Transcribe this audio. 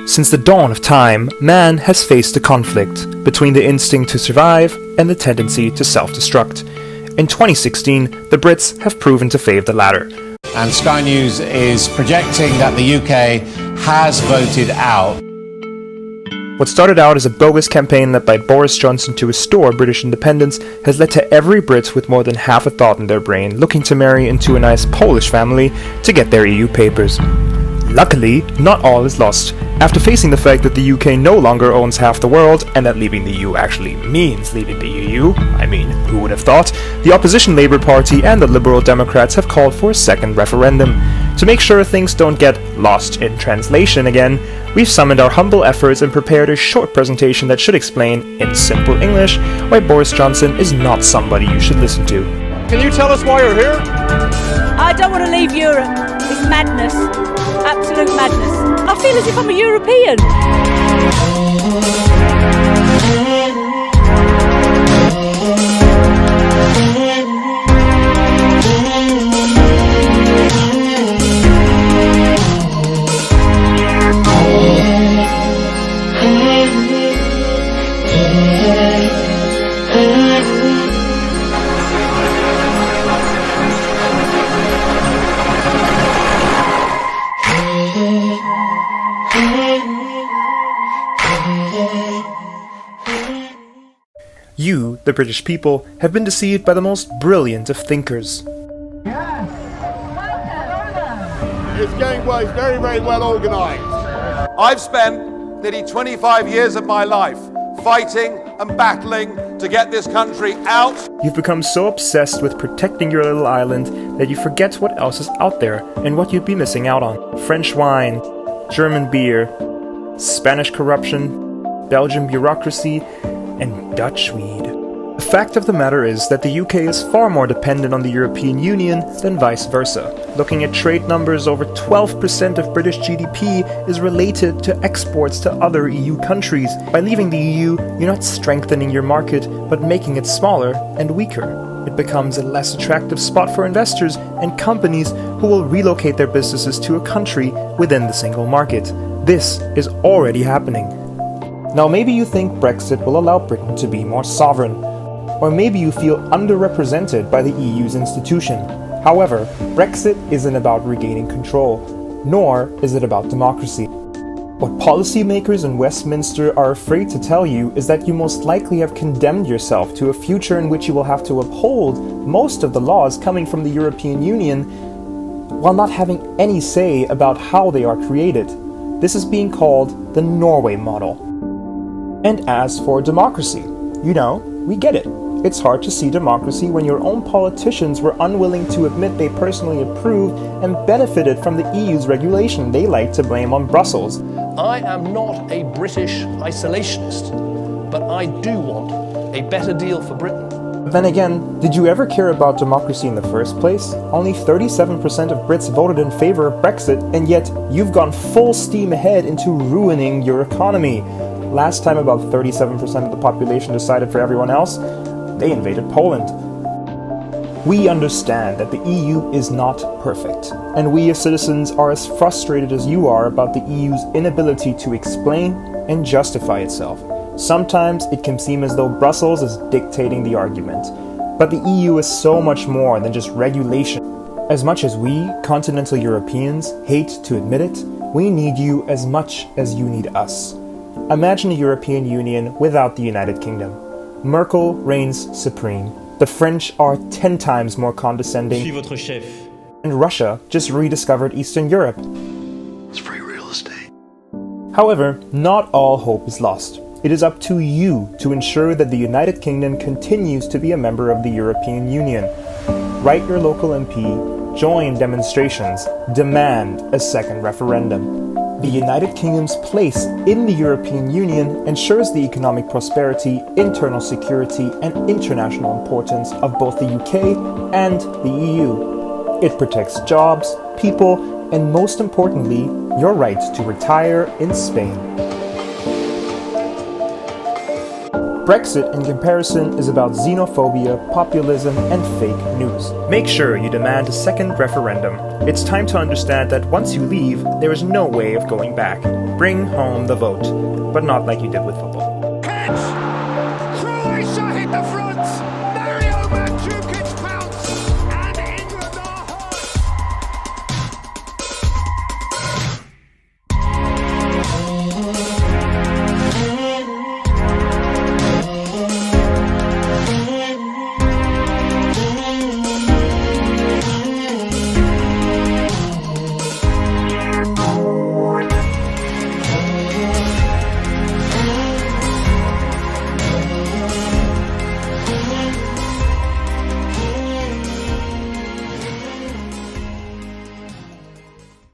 Since the dawn of time, man has faced a conflict between the instinct to survive and the tendency to self-destruct. In 2016, the Brits have proven to favour the latter. And Sky News is projecting that the UK has voted out. What started out as a bogus campaign led by Boris Johnson to restore British independence has led to every Brit with more than half a thought in their brain looking to marry into a nice Polish family to get their EU papers. Luckily, not all is lost. After facing the fact that the UK no longer owns half the world, and that leaving the EU actually means leaving the EU, I mean, who would have thought, the opposition Labour Party and the Liberal Democrats have called for a second referendum. To make sure things don't get lost in translation again, we've summoned our humble efforts and prepared a short presentation that should explain, in simple English, why Boris Johnson is not somebody you should listen to. Can you tell us why you're here? I don't want to leave Europe. It's madness. Absolute madness. I feel as if I'm a European. You, the British people, have been deceived by the most brilliant of thinkers. It's going well, it's very, very well organised. I've spent nearly 25 years of my life fighting and battling to get this country out. You've become so obsessed with protecting your little island that you forget what else is out there and what you'd be missing out on. French wine, German beer, Spanish corruption, Belgian bureaucracy, and Dutch weed. The fact of the matter is that the UK is far more dependent on the European Union than vice versa. Looking at trade numbers, over 12% of British GDP is related to exports to other EU countries. By leaving the EU, you're not strengthening your market, but making it smaller and weaker. It becomes a less attractive spot for investors and companies who will relocate their businesses to a country within the single market. This is already happening. Now maybe you think Brexit will allow Britain to be more sovereign, or maybe you feel underrepresented by the EU's institution. However, Brexit isn't about regaining control, nor is it about democracy. What policymakers in Westminster are afraid to tell you is that you most likely have condemned yourself to a future in which you will have to uphold most of the laws coming from the European Union while not having any say about how they are created. This is being called the Norway model. And as for democracy, we get it. It's hard to see democracy when your own politicians were unwilling to admit they personally approved and benefited from the EU's regulation they like to blame on Brussels. I am not a British isolationist, but I do want a better deal for Britain. Then again, did you ever care about democracy in the first place? Only 37% of Brits voted in favor of Brexit, and yet you've gone full steam ahead into ruining your economy. Last time about 37% of the population decided for everyone else, they invaded Poland. We understand that the EU is not perfect, and we as citizens are as frustrated as you are about the EU's inability to explain and justify itself. Sometimes it can seem as though Brussels is dictating the argument, but the EU is so much more than just regulation. As much as we, continental Europeans, hate to admit it, we need you as much as you need us. Imagine a European Union without the United Kingdom. Merkel reigns supreme. The French are 10 times more condescending. Votre chef. And Russia just rediscovered Eastern Europe. It's free real estate. However, not all hope is lost. It is up to you to ensure that the United Kingdom continues to be a member of the European Union. Write your local MP, join demonstrations, demand a second referendum. The United Kingdom's place in the European Union ensures the economic prosperity, internal security, and international importance of both the UK and the EU. It protects jobs, people, and most importantly, your right to retire in Spain. Brexit, in comparison, is about xenophobia, populism, and fake news. Make sure you demand a second referendum. It's time to understand that once you leave, there is no way of going back. Bring home the vote, but not like you did with football. Catch!